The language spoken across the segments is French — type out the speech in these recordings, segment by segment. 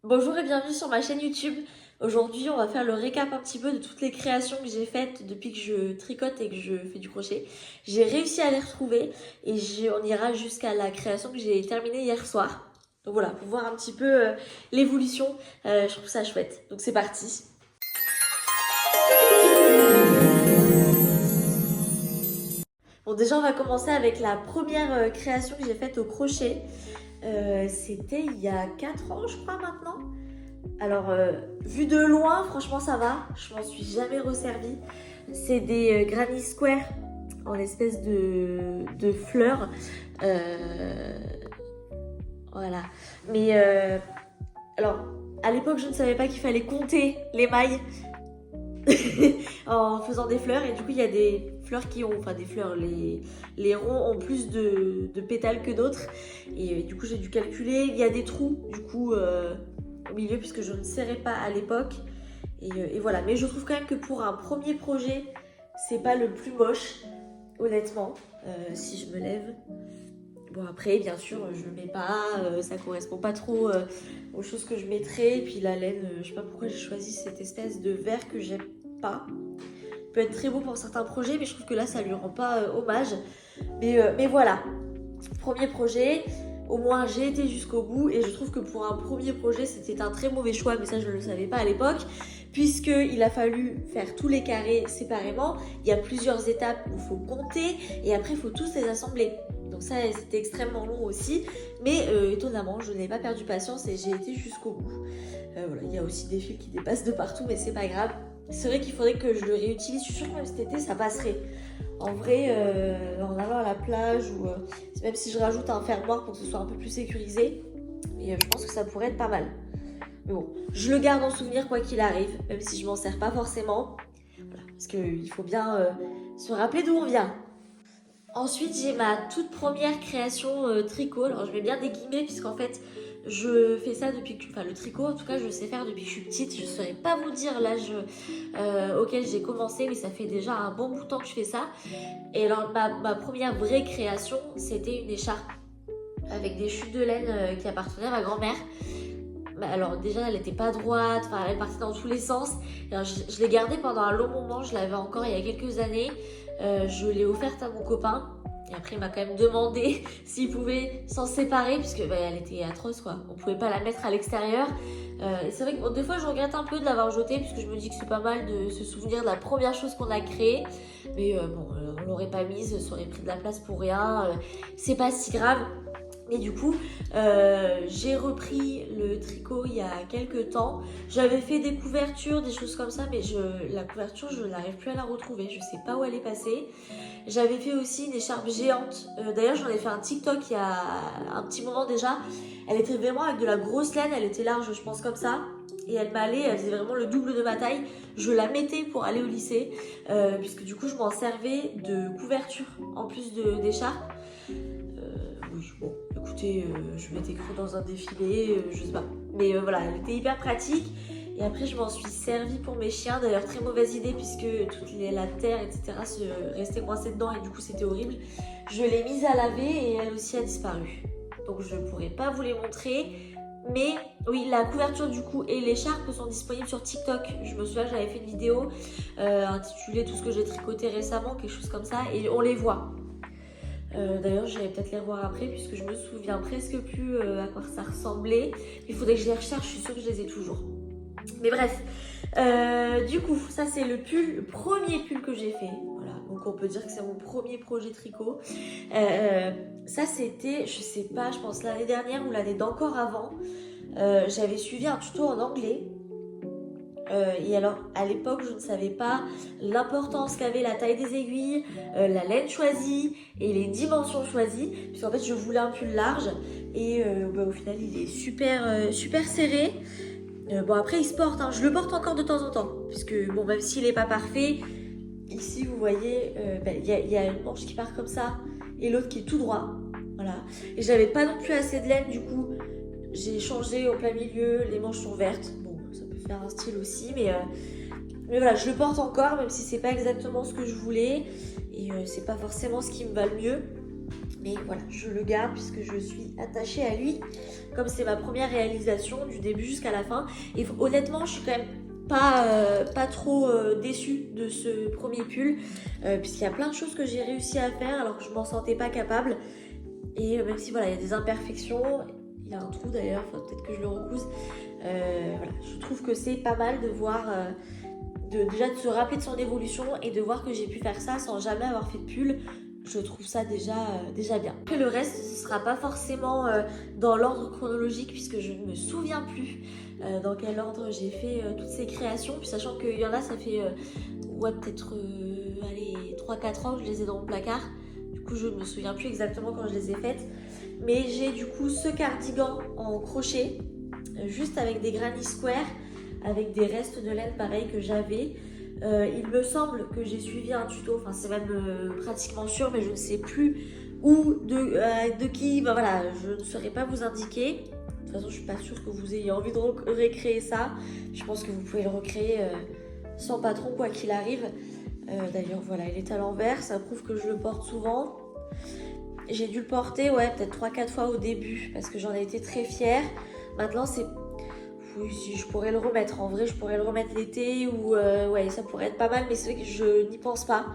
Bonjour et bienvenue sur ma chaîne YouTube. Aujourd'hui, on va faire le récap un petit peu de toutes les créations que j'ai faites depuis que je tricote et que je fais du crochet. J'ai réussi à les retrouver et on ira jusqu'à la création que j'ai terminée hier soir. Donc voilà, pour voir un petit peu l'évolution, je trouve ça chouette. Donc c'est parti. Bon, déjà, on va commencer avec la première création que j'ai faite au crochet. C'était il y a 4 ans, je crois, maintenant. Alors, vu de loin, franchement, ça va. Je m'en suis jamais resservie. C'est des Granny Square en espèce de fleurs. Voilà. Mais, alors, à l'époque, je ne savais pas qu'il fallait compter les mailles en faisant des fleurs. Et du coup, il y a des fleurs qui ont, enfin des fleurs, les ronds ont plus de pétales que d'autres. Et du coup, j'ai dû calculer. Il y a des trous, du coup, au milieu, puisque je ne serrais pas à l'époque. Et voilà. Mais je trouve quand même que pour un premier projet, c'est pas le plus moche, honnêtement, si je me lève. Bon, après, bien sûr, je le mets pas, ça correspond pas trop aux choses que je mettrais. Et puis la laine, je sais pas pourquoi j'ai choisi cette espèce de vert que j'aime pas. Il peut être très beau pour certains projets, mais je trouve que là, ça lui rend pas hommage. Mais voilà, premier projet, au moins j'ai été jusqu'au bout et je trouve que pour un premier projet, c'était un très mauvais choix, mais ça, je ne le savais pas à l'époque, puisqu'il a fallu faire tous les carrés séparément. Il y a plusieurs étapes où il faut compter et après, il faut tous les assembler. Donc ça, c'était extrêmement long aussi, mais étonnamment, je n'ai pas perdu patience et j'ai été jusqu'au bout. Voilà, il y a aussi des fils qui dépassent de partout, mais c'est pas grave. C'est vrai qu'il faudrait que je le réutilise. Je suis sûre que même cet été, ça passerait. En vrai, en allant à la plage, ou même si je rajoute un fermoir pour que ce soit un peu plus sécurisé, et je pense que ça pourrait être pas mal. Mais bon, je le garde en souvenir quoi qu'il arrive, même si je m'en sers pas forcément. Voilà, parce qu'il faut bien se rappeler d'où on vient. Ensuite, j'ai ma toute première création tricot. Alors, je mets bien des guillemets puisqu'en fait, je fais ça depuis que... Enfin, le tricot, en tout cas, je sais faire depuis que je suis petite. Je ne saurais pas vous dire l'âge auquel j'ai commencé, mais ça fait déjà un bon bout de temps que je fais ça. Et alors, ma première vraie création, c'était une écharpe avec des chutes de laine qui appartenaient à ma grand-mère. Alors déjà, elle n'était pas droite, enfin, elle partait dans tous les sens. Alors, je l'ai gardée pendant un long moment, je l'avais encore il y a quelques années. Je l'ai offerte à mon copain. Et après, il m'a quand même demandé s'il pouvait s'en séparer, puisque elle était atroce, quoi. On pouvait pas la mettre à l'extérieur. Et c'est vrai que bon, des fois, je regrette un peu de l'avoir jetée, puisque je me dis que c'est pas mal de se souvenir de la première chose qu'on a créée. Mais bon, on l'aurait pas mise, ça aurait pris de la place pour rien. C'est pas si grave. Et du coup, j'ai repris le tricot il y a quelques temps. J'avais fait des couvertures, des choses comme ça, mais la couverture, je n'arrive plus à la retrouver. Je sais pas où elle est passée. J'avais fait aussi une écharpe géante. D'ailleurs, j'en ai fait un TikTok il y a un petit moment déjà. Elle était vraiment avec de la grosse laine. Elle était large, je pense, comme ça. Et elle faisait vraiment le double de ma taille. Je la mettais pour aller au lycée, puisque du coup, je m'en servais de couverture en plus d'écharpe. Oui, bon, écoutez, je m'étais cru dans un défilé, je sais pas. Mais voilà, elle était hyper pratique. Et après, je m'en suis servie pour mes chiens. D'ailleurs, très mauvaise idée puisque la terre, etc. restait coincée dedans et du coup, c'était horrible. Je l'ai mise à laver et elle aussi a disparu. Donc, je ne pourrais pas vous les montrer. Mais oui, la couverture du coup et l'écharpe sont disponibles sur TikTok. Je me souviens, j'avais fait une vidéo intitulée Tout ce que j'ai tricoté récemment, quelque chose comme ça. Et on les voit. D'ailleurs, j'irai peut-être les revoir après puisque je me souviens presque plus à quoi ça ressemblait. Il faudrait que je les recherche, je suis sûre que je les ai toujours. Mais bref, du coup, ça c'est le premier pull que j'ai fait. Voilà, donc on peut dire que c'est mon premier projet tricot. Ça c'était, je sais pas, je pense l'année dernière ou l'année d'encore avant. J'avais suivi un tuto en anglais. Et alors, à l'époque, je ne savais pas l'importance qu'avait la taille des aiguilles, la laine choisie et les dimensions choisies. Puisqu'en fait, je voulais un pull large et au final, il est super serré. Bon, après, il se porte, hein. Je le porte encore de temps en temps. Puisque, bon, même s'il n'est pas parfait, ici, vous voyez, y a une manche qui part comme ça et l'autre qui est tout droit. Voilà. Et j'avais pas non plus assez de laine, du coup, j'ai changé au plein milieu, les manches sont vertes. Faire un style aussi, mais voilà, je le porte encore, même si c'est pas exactement ce que je voulais et c'est pas forcément ce qui me va le mieux, Mais voilà, je le garde puisque je suis attachée à lui. Comme c'est ma première réalisation du début jusqu'à la fin. Et honnêtement, je suis quand même pas trop déçue de ce premier pull. Puisqu'il y a plein de choses que j'ai réussi à faire alors que je m'en sentais pas capable. Et même si voilà, il y a des imperfections, il y a un trou d'ailleurs, peut-être que je le recouse. Voilà, je trouve que c'est pas mal de voir, déjà de se rappeler de son évolution et de voir que j'ai pu faire ça sans jamais avoir fait de pull. Je trouve ça déjà bien. Que le reste, ce ne sera pas forcément dans l'ordre chronologique puisque je ne me souviens plus dans quel ordre j'ai fait toutes ces créations. Puis sachant qu'il y en a, ça fait peut-être 3-4 ans que je les ai dans mon placard. Du coup, je ne me souviens plus exactement quand je les ai faites. Mais j'ai du coup ce cardigan en crochet, juste avec des granny square, avec des restes de laine pareil que j'avais. Il me semble que j'ai suivi un tuto, enfin c'est même pratiquement sûr, mais je ne sais plus où, de qui, voilà, je ne saurais pas vous indiquer. De toute façon, je suis pas sûre que vous ayez envie de recréer ça. Je pense que vous pouvez le recréer sans patron, quoi qu'il arrive. D'ailleurs, voilà, il est à l'envers, ça prouve que je le porte souvent. J'ai dû le porter, peut-être 3-4 fois au début, parce que j'en ai été très fière. Maintenant, c'est... Oui, si je pourrais le remettre. En vrai, je pourrais le remettre l'été ou ça pourrait être pas mal, mais c'est vrai que je n'y pense pas.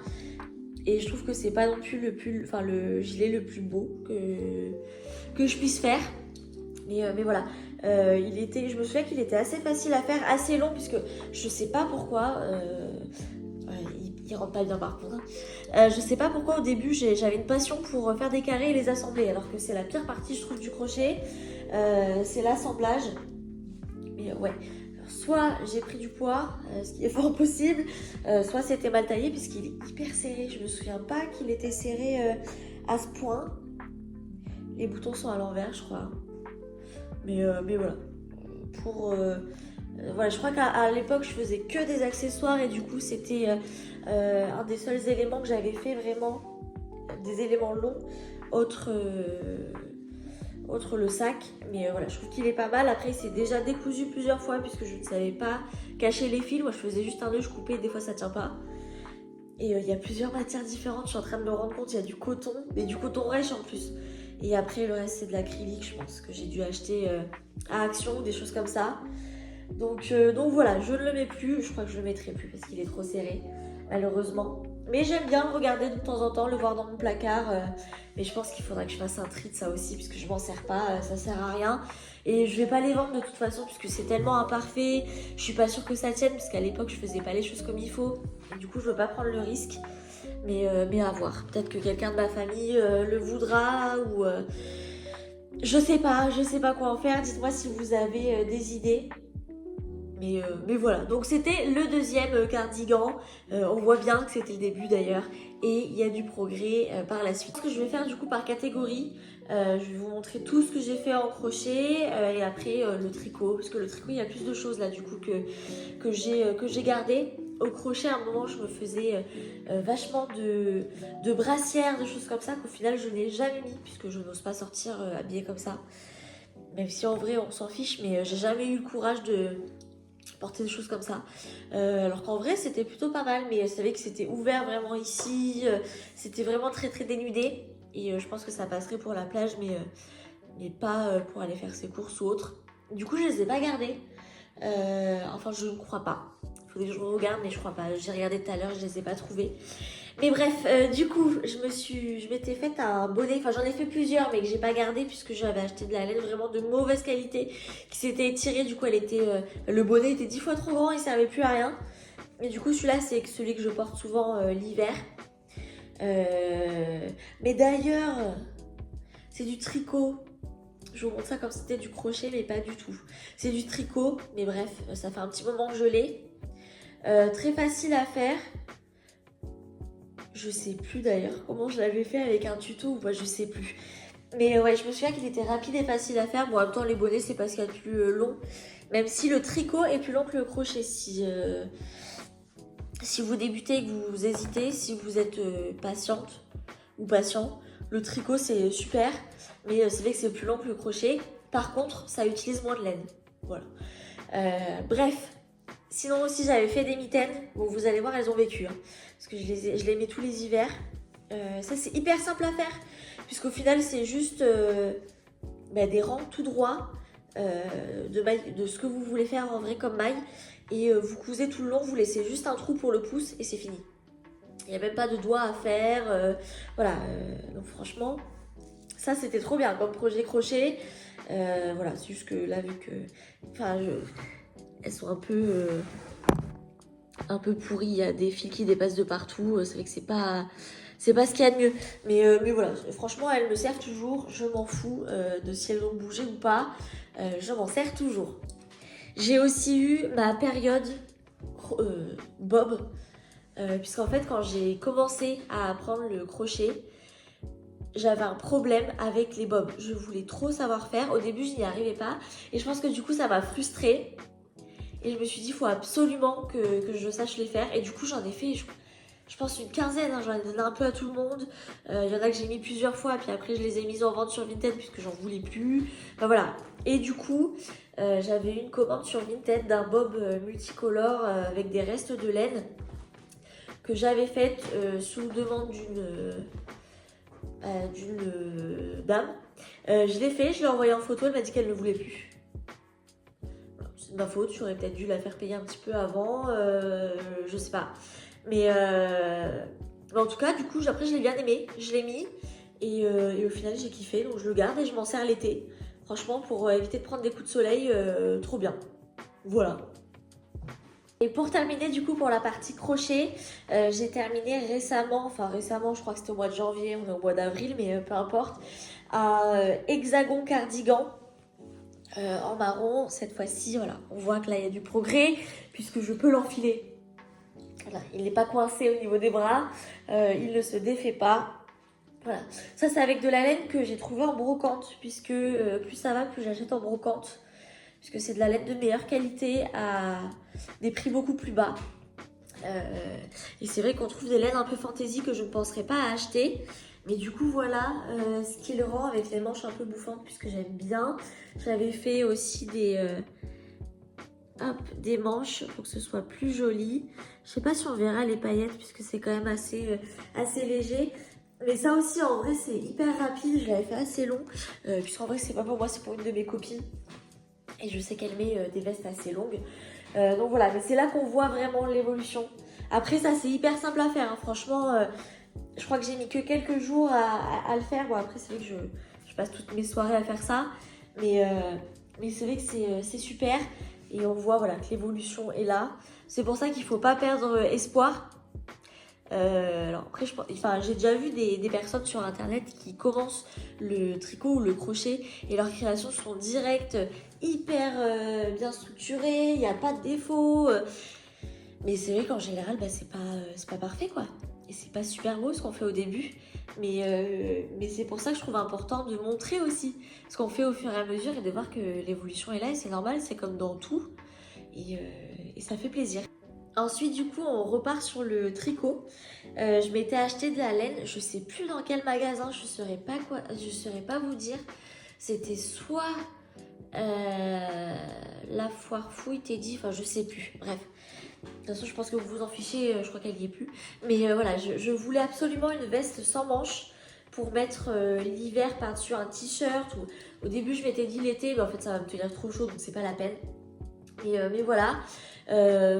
Et je trouve que c'est pas non plus le gilet le plus beau que je puisse faire. Mais voilà, je me souviens qu'il était assez facile à faire, assez long, puisque je sais pas pourquoi. Il rentre pas bien par contre. Je sais pas pourquoi au début j'avais une passion pour faire des carrés et les assembler, alors que c'est la pire partie, je trouve, du crochet. C'est l'assemblage. Mais alors, soit j'ai pris du poids, ce qui est fort possible, soit c'était mal taillé puisqu'il est hyper serré. Je me souviens pas qu'il était serré à ce point. Les boutons sont à l'envers, je crois. Mais voilà. Voilà, je crois qu'à l'époque je faisais que des accessoires et du coup c'était un des seuls éléments que j'avais fait vraiment, des éléments longs, autre le sac. Mais voilà, je trouve qu'il est pas mal. Après il s'est déjà décousu plusieurs fois puisque je ne savais pas cacher les fils. Moi je faisais juste un nœud, je coupais, des fois ça tient pas. Et il y a plusieurs matières différentes, je suis en train de me rendre compte. Il y a du coton, mais du coton rêche en plus. Et après le reste c'est de l'acrylique, je pense que j'ai dû acheter à Action ou des choses comme ça. Donc voilà, je ne le mets plus, je crois que je le mettrai plus parce qu'il est trop serré, malheureusement. Mais j'aime bien le regarder de temps en temps, le voir dans mon placard. Mais je pense qu'il faudra que je fasse un tri de ça aussi, puisque je m'en sers pas, ça sert à rien. Et je vais pas les vendre de toute façon, puisque c'est tellement imparfait. Je suis pas sûre que ça tienne, parce qu'à l'époque je faisais pas les choses comme il faut. Et du coup je veux pas prendre le risque. Mais à voir. Peut-être que quelqu'un de ma famille le voudra ou... je sais pas quoi en faire. Dites-moi si vous avez des idées. Mais voilà, donc c'était le deuxième cardigan. On voit bien que c'était le début d'ailleurs. Et il y a du progrès par la suite. Ce que je vais faire du coup par catégorie, je vais vous montrer tout ce que j'ai fait en crochet et après le tricot. Parce que le tricot, il y a plus de choses là du coup que j'ai gardé. Au crochet, à un moment, je me faisais vachement de brassières, de choses comme ça qu'au final, je n'ai jamais mis puisque je n'ose pas sortir habillée comme ça. Même si en vrai, on s'en fiche, mais j'ai jamais eu le courage de porter des choses comme ça. Alors qu'en vrai, c'était plutôt pas mal, mais je savais que c'était ouvert vraiment ici. C'était vraiment très très dénudé. Et je pense que ça passerait pour la plage, mais pas pour aller faire ses courses ou autre. Du coup, je les ai pas gardées. Enfin, je ne crois pas. Il faudrait que je regarde, mais je crois pas. J'ai regardé tout à l'heure, je les ai pas trouvées. Mais bref, du coup, je m'étais faite un bonnet. Enfin, j'en ai fait plusieurs, mais que j'ai pas gardé puisque j'avais acheté de la laine vraiment de mauvaise qualité qui s'était étirée. Du coup, le bonnet était 10 fois trop grand, il servait plus à rien. Mais du coup, celui-là, c'est celui que je porte souvent l'hiver. Mais d'ailleurs, c'est du tricot. Je vous montre ça comme si c'était du crochet, mais pas du tout. C'est du tricot, mais bref, ça fait un petit moment que je l'ai. Très facile à faire. Je sais plus d'ailleurs comment je l'avais fait avec un tuto ou pas, je sais plus. Mais ouais, je me souviens qu'il était rapide et facile à faire. Bon, en même temps, les bonnets, c'est pas ce qu'il y a de plus long. Même si le tricot est plus long que le crochet. Si vous débutez et que vous hésitez, si vous êtes patiente ou patient, le tricot, c'est super. Mais c'est vrai que c'est plus long que le crochet. Par contre, ça utilise moins de laine. Voilà. Bref. Sinon aussi, j'avais fait des mitaines. Bon, vous allez voir, elles ont vécu. Parce que je les mets tous les hivers. Ça, c'est hyper simple à faire. puisqu'au final c'est juste des rangs tout droits de ce que vous voulez faire en vrai comme maille, et vous cousez tout le long, vous laissez juste un trou pour le pouce et c'est fini. Il n'y a même pas de doigts à faire, voilà, donc franchement ça c'était trop bien comme projet crochet. Voilà, c'est juste que là vu que elles sont un peu pourries, il y a des fils qui dépassent de partout, c'est vrai que c'est pas ce qu'il y a de mieux, mais voilà, franchement elles me servent toujours, je m'en fous de si elles ont bougé ou pas, je m'en sers toujours. J'ai aussi eu ma période bob, puisqu'en fait quand j'ai commencé à apprendre le crochet, j'avais un problème avec les bobs. Je voulais trop savoir faire. Au début, je n'y arrivais pas. Et je pense que du coup, ça m'a frustrée. Et je me suis dit, il faut absolument que je sache les faire. Et du coup, j'en ai fait, je pense, une quinzaine. Hein. J'en ai donné un peu à tout le monde. Il y en a que j'ai mis plusieurs fois. Puis après, je les ai mises en vente sur Vinted puisque j'en voulais plus. Enfin voilà. Et du coup, j'avais eu une commande sur Vinted d'un bob multicolore avec des restes de laine que j'avais faite sous demande d'une dame. Je l'ai fait, je l'ai envoyé en photo, elle m'a dit qu'elle ne voulait plus. Voilà, c'est de ma faute, j'aurais peut-être dû la faire payer un petit peu avant, je sais pas. Mais en tout cas, du coup, après je l'ai bien aimé, je l'ai mis et au final j'ai kiffé, donc je le garde et je m'en sers l'été. Franchement, pour éviter de prendre des coups de soleil, trop bien. Voilà. Et pour terminer du coup pour la partie crochet, j'ai terminé récemment, je crois que c'était au mois de janvier, on est au mois d'avril, mais peu importe, un hexagon cardigan en marron. Cette fois-ci, voilà, on voit que là il y a du progrès puisque je peux l'enfiler. Voilà, il n'est pas coincé au niveau des bras, il ne se défait pas. Voilà, ça c'est avec de la laine que j'ai trouvé en brocante, puisque plus ça va, plus j'achète en brocante, puisque c'est de la laine de meilleure qualité à des prix beaucoup plus bas. Et c'est vrai qu'on trouve des laines un peu fantaisie que je ne penserais pas à acheter. Mais du coup voilà ce qui le rend, avec les manches un peu bouffantes puisque j'aime bien. J'avais fait aussi des manches pour que ce soit plus joli. Je sais pas si on verra les paillettes puisque c'est quand même assez léger. Mais ça aussi en vrai c'est hyper rapide, je l'avais fait assez long. Puisqu'en vrai c'est pas pour moi, c'est pour une de mes copines. Et je sais qu'elle met des vestes assez longues. Donc voilà, mais c'est là qu'on voit vraiment l'évolution. Après ça c'est hyper simple à faire, hein. Franchement, je crois que j'ai mis que quelques jours à le faire. Bon après c'est vrai que je passe toutes mes soirées à faire ça. Mais c'est vrai que c'est super. Et on voit voilà, que l'évolution est là. C'est pour ça qu'il ne faut pas perdre espoir. Alors après, j'ai déjà vu des personnes sur internet qui commencent le tricot ou le crochet et leurs créations sont directes, hyper bien structurées, il n'y a pas de défaut. Mais c'est vrai qu'en général, c'est pas parfait quoi. Et c'est pas super beau ce qu'on fait au début. Mais c'est pour ça que je trouve important de montrer aussi ce qu'on fait au fur et à mesure et de voir que l'évolution est là et c'est normal, c'est comme dans tout. Et ça fait plaisir. Ensuite, du coup, on repart sur le tricot. Je m'étais acheté de la laine, je sais plus dans quel magasin, je saurais pas vous dire. C'était soit la foire fouille Teddy, enfin je sais plus. Bref, de toute façon, je pense que vous vous en fichez, je crois qu'elle y est plus. Mais voilà, je voulais absolument une veste sans manches pour mettre l'hiver par-dessus un t-shirt. Au début, je m'étais dit l'été, mais en fait, ça va me tenir trop chaud, donc c'est pas la peine. Mais voilà,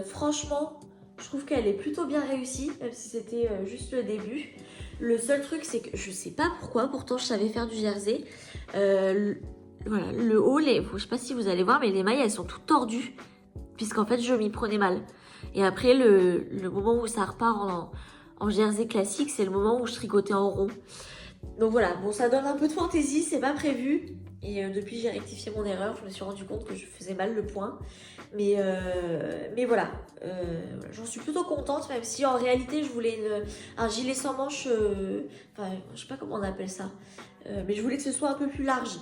franchement, je trouve qu'elle est plutôt bien réussie, même si c'était juste le début. Le seul truc, c'est que je sais pas pourquoi, pourtant je savais faire du jersey. Voilà, le haut, je sais pas si vous allez voir, mais les mailles, elles sont toutes tordues, puisqu'en fait, je m'y prenais mal. Et après, le moment où ça repart en jersey classique, c'est le moment où je tricotais en rond. Donc voilà, bon, ça donne un peu de fantaisie, c'est pas prévu. Et depuis, j'ai rectifié mon erreur. Je me suis rendu compte que je faisais mal le point. Mais voilà, j'en suis plutôt contente, même si en réalité, je voulais un gilet sans manches. Enfin, je sais pas comment on appelle ça. Mais je voulais que ce soit un peu plus large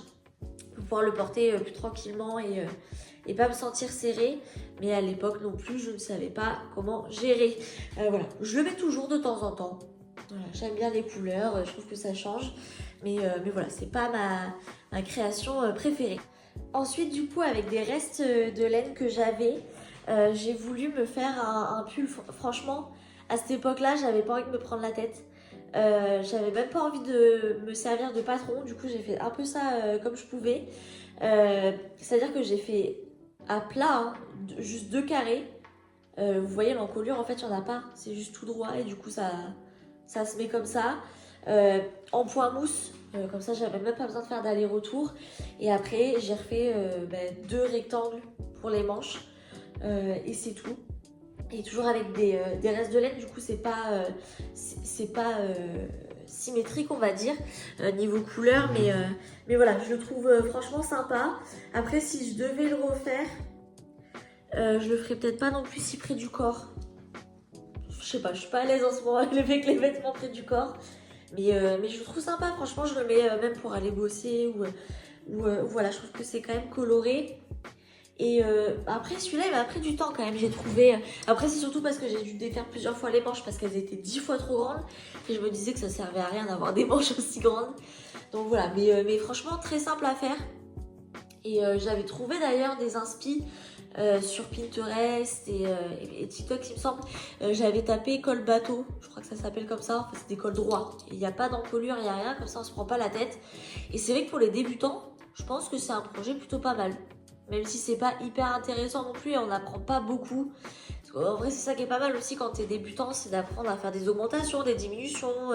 pour pouvoir le porter plus tranquillement et pas me sentir serrée. Mais à l'époque non plus, je ne savais pas comment gérer. Voilà, je le mets toujours de temps en temps. Voilà, j'aime bien les couleurs, je trouve que ça change. Mais voilà, c'est pas ma création préférée. Ensuite, du coup, avec des restes de laine que j'avais, j'ai voulu me faire un pull. Franchement, à cette époque-là, j'avais pas envie de me prendre la tête. J'avais même pas envie de me servir de patron, du coup j'ai fait un peu ça comme je pouvais. C'est-à-dire que j'ai fait à plat, hein, juste 2 carrés. Vous voyez l'encolure en fait il n'y en a pas, c'est juste tout droit et du coup ça se met comme ça. En point mousse, comme ça j'avais même pas besoin de faire d'aller-retour. Et après j'ai refait 2 rectangles pour les manches et c'est tout. Et toujours avec des restes de laine, du coup c'est pas symétrique on va dire niveau couleur, mais voilà, je le trouve franchement sympa. Après si je devais le refaire, je le ferais peut-être pas non plus si près du corps. Je sais pas, je suis pas à l'aise en ce moment avec les vêtements près du corps, mais je le trouve sympa, franchement je le mets même pour aller bosser ou voilà, je trouve que c'est quand même coloré. Et après celui-là il m'a pris du temps quand même, j'ai trouvé. Après c'est surtout parce que j'ai dû défaire plusieurs fois les manches parce qu'elles étaient 10 fois trop grandes et je me disais que ça servait à rien d'avoir des manches aussi grandes. Donc voilà, mais franchement très simple à faire. Et j'avais trouvé d'ailleurs des inspi sur Pinterest et TikTok il me semble. J'avais tapé col bateau, je crois que ça s'appelle comme ça, enfin, c'est des cols droits. Il n'y a pas d'encolure, il n'y a rien, comme ça on se prend pas la tête. Et c'est vrai que pour les débutants, je pense que c'est un projet plutôt pas mal. Même si c'est pas hyper intéressant non plus et on n'apprend pas beaucoup. En vrai, c'est ça qui est pas mal aussi quand t'es débutant, c'est d'apprendre à faire des augmentations, des diminutions,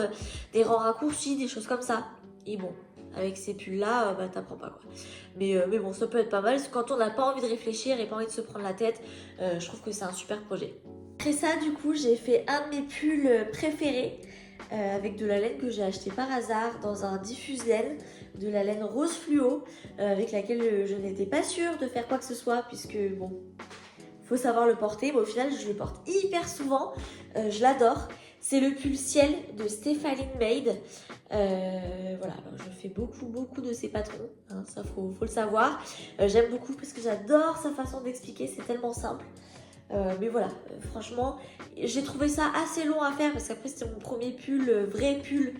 des rangs raccourcis, des choses comme ça. Et bon, avec ces pulls-là, t'apprends pas quoi. Mais bon, ça peut être pas mal. Quand on n'a pas envie de réfléchir et pas envie de se prendre la tête, je trouve que c'est un super projet. Après ça, du coup, j'ai fait un de mes pulls préférés avec de la laine que j'ai acheté par hasard dans un diffuse laine, de la laine rose fluo, avec laquelle je n'étais pas sûre de faire quoi que ce soit, puisque bon, faut savoir le porter, mais au final je le porte hyper souvent, je l'adore. C'est le pull ciel de Stephanie Made. Voilà, alors je fais beaucoup de ses patrons, hein, ça faut le savoir. J'aime beaucoup parce que j'adore sa façon d'expliquer, c'est tellement simple. Mais voilà, franchement, j'ai trouvé ça assez long à faire parce qu'après c'était mon premier pull, vrai pull,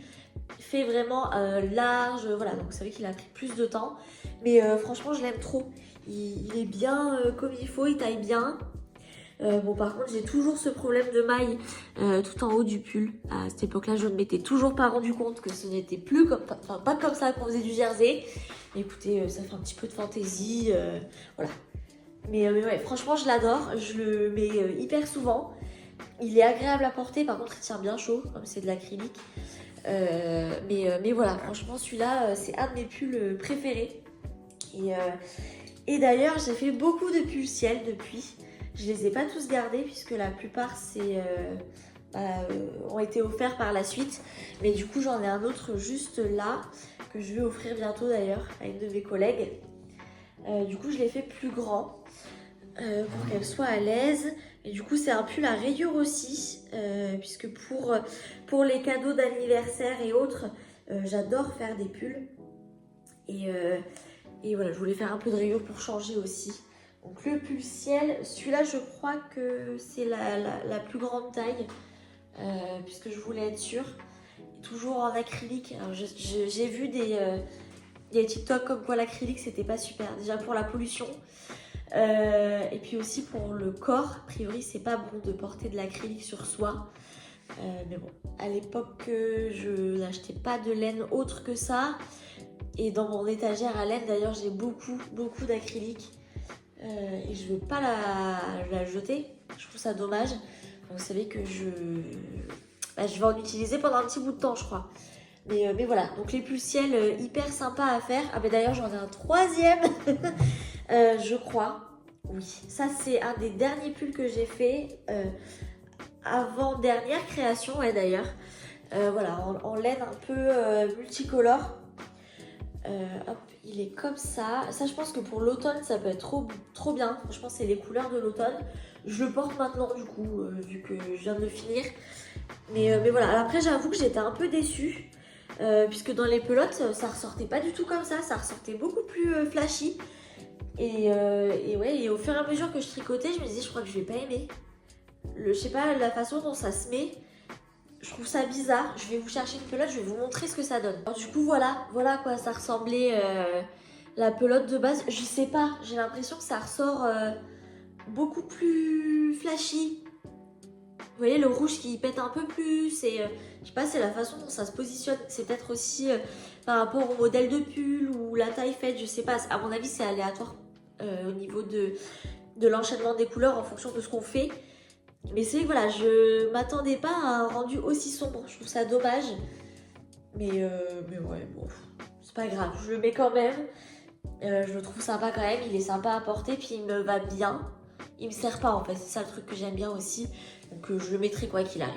fait vraiment large, voilà, donc c'est vrai qu'il a pris plus de temps. Mais franchement, je l'aime trop. Il est bien comme il faut, il taille bien. Bon, par contre, j'ai toujours ce problème de maille tout en haut du pull. À cette époque-là, je ne m'étais toujours pas rendu compte que ce n'était plus comme, enfin, pas comme ça qu'on faisait du jersey. Mais écoutez, ça fait un petit peu de fantaisie, voilà. Mais ouais, franchement, je l'adore. Je le mets hyper souvent. Il est agréable à porter. Par contre, il tient bien chaud, comme c'est de l'acrylique. Mais voilà, franchement, celui-là, c'est un de mes pulls préférés. Et d'ailleurs, j'ai fait beaucoup de pulls ciel depuis. Je les ai pas tous gardés puisque la plupart ont été offerts par la suite. Mais du coup, j'en ai un autre juste là que je vais offrir bientôt d'ailleurs à une de mes collègues. Du coup, je l'ai fait plus grand pour qu'elle soit à l'aise. Et du coup, c'est un pull à rayures aussi puisque pour les cadeaux d'anniversaire et autres, j'adore faire des pulls. Et voilà, je voulais faire un peu de rayures pour changer aussi. Donc le pull ciel, celui-là je crois que c'est la plus grande taille puisque je voulais être sûre. Toujours en acrylique. Alors j'ai vu des TikTok comme quoi l'acrylique c'était pas super. Déjà pour la pollution et puis aussi pour le corps. A priori c'est pas bon de porter de l'acrylique sur soi. Mais bon, à l'époque je n'achetais pas de laine autre que ça. Et dans mon étagère à laine d'ailleurs j'ai beaucoup d'acrylique. Et je veux pas la jeter, je trouve ça dommage. Donc vous savez que je vais en utiliser pendant un petit bout de temps je crois. Mais voilà, donc les pulls ciel hyper sympa à faire. Ah mais d'ailleurs j'en ai un troisième je crois. Oui, ça c'est un des derniers pulls que j'ai fait avant dernière création ouais, d'ailleurs. Voilà, en laine un peu multicolore. Hop, il est comme ça. Ça, je pense que pour l'automne, ça peut être trop bien. Franchement, c'est les couleurs de l'automne. Je le porte maintenant, du coup, vu que je viens de le finir. Mais voilà. Alors après, j'avoue que j'étais un peu déçue. Puisque dans les pelotes, ça ressortait pas du tout comme ça. Ça ressortait beaucoup plus flashy. Et ouais, et au fur et à mesure que je tricotais, je me disais, je crois que je vais pas aimer. Je sais pas, la façon dont ça se met. Je trouve ça bizarre. Je vais vous chercher une pelote, je vais vous montrer ce que ça donne. Alors, du coup, voilà à quoi ça ressemblait la pelote de base. Je sais pas, j'ai l'impression que ça ressort beaucoup plus flashy. Vous voyez le rouge qui pète un peu plus et je sais pas, c'est la façon dont ça se positionne. C'est peut-être aussi par rapport au modèle de pull ou la taille faite, je sais pas. À mon avis, c'est aléatoire au niveau de l'enchaînement des couleurs en fonction de ce qu'on fait. Mais c'est que voilà, je m'attendais pas à un rendu aussi sombre. Je trouve ça dommage. Mais ouais, bon, c'est pas grave. Je le mets quand même. Je le trouve sympa quand même. Il est sympa à porter, puis il me va bien. Il me sert pas en fait. C'est ça le truc que j'aime bien aussi. Donc je le mettrai quoi qu'il arrive.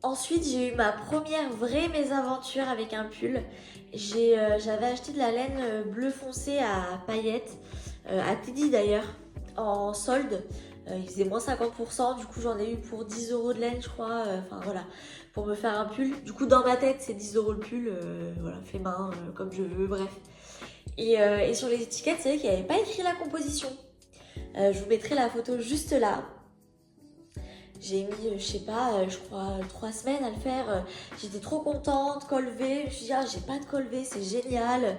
Ensuite, j'ai eu ma première vraie mésaventure avec un pull. J'avais acheté de la laine bleu foncé à paillettes, à Teddy d'ailleurs, en solde. Il faisait moins 50%, du coup j'en ai eu pour 10 euros de laine je crois, enfin voilà, pour me faire un pull. Du coup dans ma tête c'est 10 euros le pull, voilà, fait main, comme je veux, bref. Et sur les étiquettes c'est vrai qu'il n'y avait pas écrit la composition. Je vous mettrai la photo juste là. J'ai mis, je sais pas, je crois 3 semaines à le faire. J'étais trop contente, col V. Je me suis dit, ah, j'ai pas de col V, c'est génial.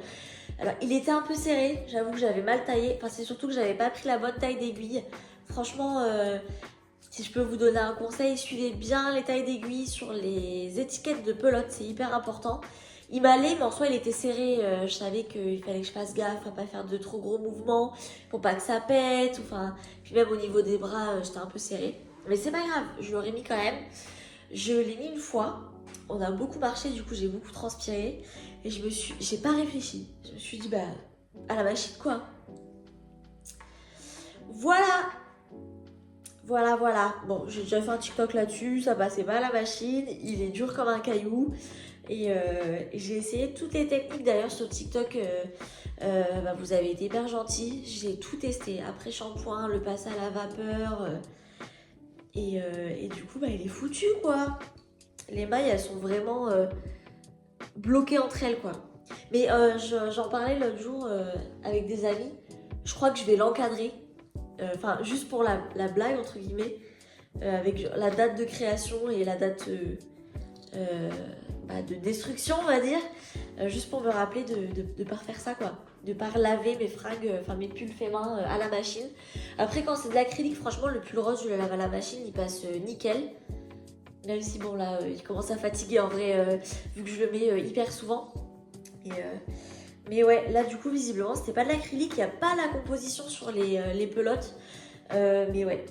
Alors, il était un peu serré. J'avoue que j'avais mal taillé. Enfin, c'est surtout que j'avais pas pris la bonne taille d'aiguille. Franchement, si je peux vous donner un conseil, suivez bien les tailles d'aiguille sur les étiquettes de pelote. C'est hyper important. Il m'allait, mais en soi, il était serré. Je savais qu'il fallait que je fasse gaffe à pas faire de trop gros mouvements pour pas que ça pète. Enfin, puis même au niveau des bras, j'étais un peu serrée. Mais c'est pas grave, je l'aurais mis quand même. Je l'ai mis une fois. On a beaucoup marché, du coup j'ai beaucoup transpiré. Et j'ai pas réfléchi. Je me suis dit, bah, à la machine quoi. Voilà. Voilà. Bon, j'ai déjà fait un TikTok là-dessus, ça passait pas à la machine. Il est dur comme un caillou. Et j'ai essayé toutes les techniques d'ailleurs sur TikTok. Bah, vous avez été hyper gentils. J'ai tout testé. Après shampoing, le passe à la vapeur. Et du coup, bah, il est foutu quoi. Les mailles, elles sont vraiment bloquées entre elles quoi. Mais j'en parlais l'autre jour avec des amis. Je crois que je vais l'encadrer. Enfin, juste pour la blague, entre guillemets. Avec la date de création et la date bah, de destruction, on va dire. Juste pour me rappeler de pas refaire ça quoi. De pas laver mes fringues, enfin mes pulls faits main à la machine. Après quand c'est de l'acrylique, franchement le pull rose je le lave à la machine, il passe nickel. Même si bon là il commence à fatiguer en vrai vu que je le mets hyper souvent. Mais ouais là du coup visiblement c'était pas de l'acrylique, il n'y a pas la composition sur les pelotes. Mais ouais.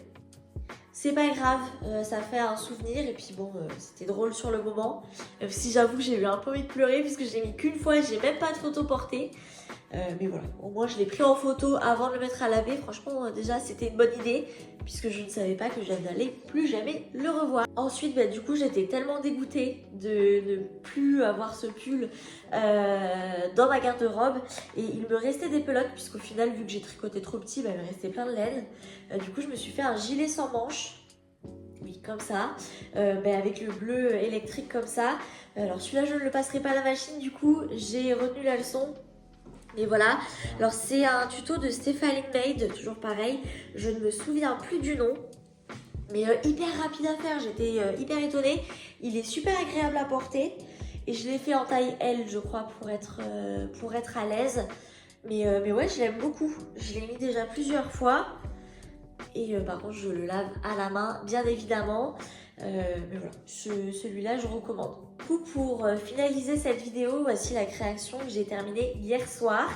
C'est pas grave, ça fait un souvenir et puis bon, c'était drôle sur le moment. Si j'avoue que j'ai eu un peu envie de pleurer puisque je l'ai mis qu'une fois et j'ai même pas de photo portée. Mais voilà, au moins je l'ai pris en photo avant de le mettre à laver. Franchement, déjà c'était une bonne idée puisque je ne savais pas que je n'allais plus jamais le revoir. Ensuite, bah, du coup, j'étais tellement dégoûtée de ne plus avoir ce pull dans ma garde-robe. Et il me restait des pelotes puisqu'au final, vu que j'ai tricoté trop petit, bah, il me restait plein de laine. Du coup, je me suis fait un gilet sans manches. Oui, comme ça, avec le bleu électrique comme ça. Alors celui-là, je ne le passerai pas à la machine, du coup, j'ai retenu la leçon. Et voilà, alors c'est un tuto de Stephanie Made, toujours pareil, je ne me souviens plus du nom, mais hyper rapide à faire, j'étais hyper étonnée. Il est super agréable à porter et je l'ai fait en taille L, je crois, pour être à l'aise. Mais ouais, je l'aime beaucoup, je l'ai mis déjà plusieurs fois. Et par contre, je le lave à la main, bien évidemment. Mais voilà, celui-là, je recommande. Du coup, pour finaliser cette vidéo, voici la création que j'ai terminée hier soir.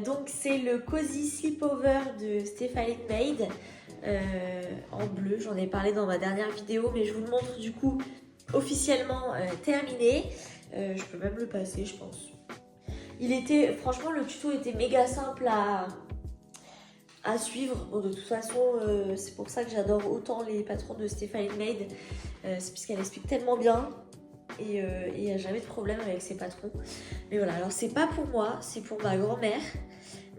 Donc, c'est le Cozy Sleepover de Stephanie Made en bleu. J'en ai parlé dans ma dernière vidéo, mais je vous le montre du coup officiellement terminé. Je peux même le passer, je pense. Franchement, le tuto était méga simple à suivre. Bon, de toute façon, c'est pour ça que j'adore autant les patrons de Stephanie Made. C'est puisqu'elle explique tellement bien et il n'y a jamais de problème avec ses patrons. Mais voilà, alors c'est pas pour moi, c'est pour ma grand-mère.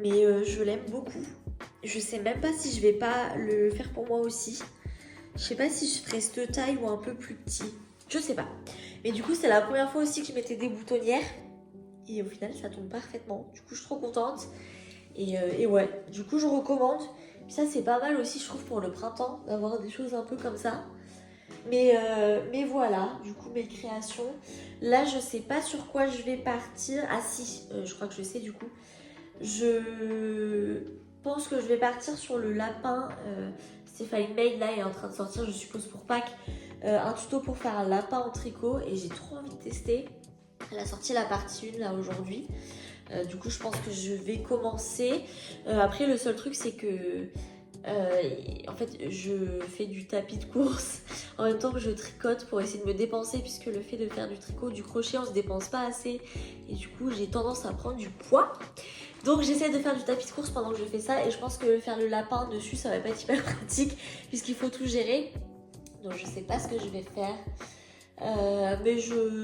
Mais je l'aime beaucoup. Je sais même pas si je vais pas le faire pour moi aussi. Je sais pas si je ferai cette taille ou un peu plus petit. Je sais pas. Mais du coup, c'est la première fois aussi que je mettais des boutonnières. Et au final, ça tombe parfaitement. Du coup, je suis trop contente. Et ouais, du coup je recommande. Puis ça c'est pas mal aussi je trouve pour le printemps d'avoir des choses un peu comme ça. Mais voilà, du coup mes créations. Là je sais pas sur quoi je vais partir. Ah si, je crois que je sais du coup. Je pense que je vais partir sur le lapin Stéphanie Mail là est en train de sortir, je suppose pour Pâques, un tuto pour faire un lapin en tricot et j'ai trop envie de tester. Elle a sorti la partie 1 là aujourd'hui. Du coup je pense que je vais commencer. Après le seul truc c'est que en fait je fais du tapis de course en même temps que je tricote pour essayer de me dépenser, puisque le fait de faire du tricot, du crochet, on se dépense pas assez et du coup j'ai tendance à prendre du poids. Donc j'essaie de faire du tapis de course pendant que je fais ça, et je pense que faire le lapin dessus ça va pas être hyper pratique puisqu'il faut tout gérer. Donc je sais pas ce que je vais faire. Mais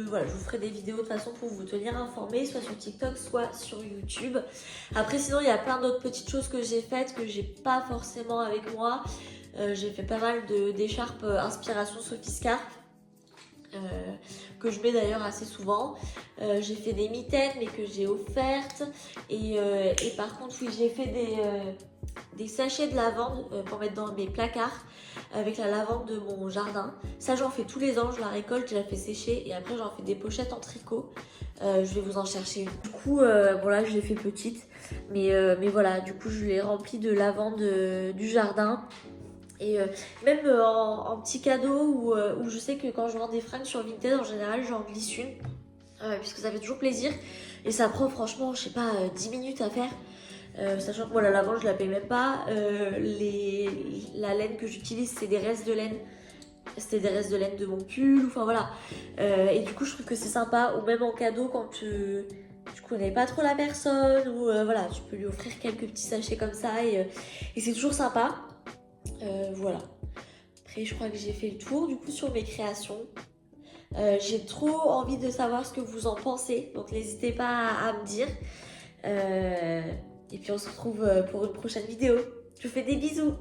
voilà, je vous ferai des vidéos de toute façon pour vous tenir informés, soit sur TikTok, soit sur YouTube. Après sinon il y a plein d'autres petites choses que j'ai faites que j'ai pas forcément avec moi. J'ai fait pas mal d'écharpes inspiration Sophie Scarpe, que je mets d'ailleurs assez souvent. J'ai fait des mitaines mais que j'ai offertes. Et par contre oui, j'ai fait des sachets de lavande pour mettre dans mes placards avec la lavande de mon jardin. Ça j'en fais tous les ans, je la récolte, je la fais sécher et après j'en fais des pochettes en tricot. Je vais vous en chercher une. Du coup bon là je l'ai fait petite, mais voilà, du coup je l'ai remplie de lavande du jardin. Et même en petit cadeau, où je sais que quand je vends des fringues sur Vinted, en général j'en glisse une, puisque ça fait toujours plaisir et ça prend franchement je sais pas 10 minutes à faire. Sachant que moi la lavande je la paye même pas. La laine que j'utilise c'est des restes de laine. C'était des restes de laine de mon pull, enfin voilà. Et du coup je trouve que c'est sympa, ou même en cadeau quand tu connais pas trop la personne, ou voilà, tu peux lui offrir quelques petits sachets comme ça et c'est toujours sympa. Voilà. Après je crois que j'ai fait le tour du coup sur mes créations. J'ai trop envie de savoir ce que vous en pensez, donc n'hésitez pas à me dire. Et puis on se retrouve pour une prochaine vidéo. Je vous fais des bisous.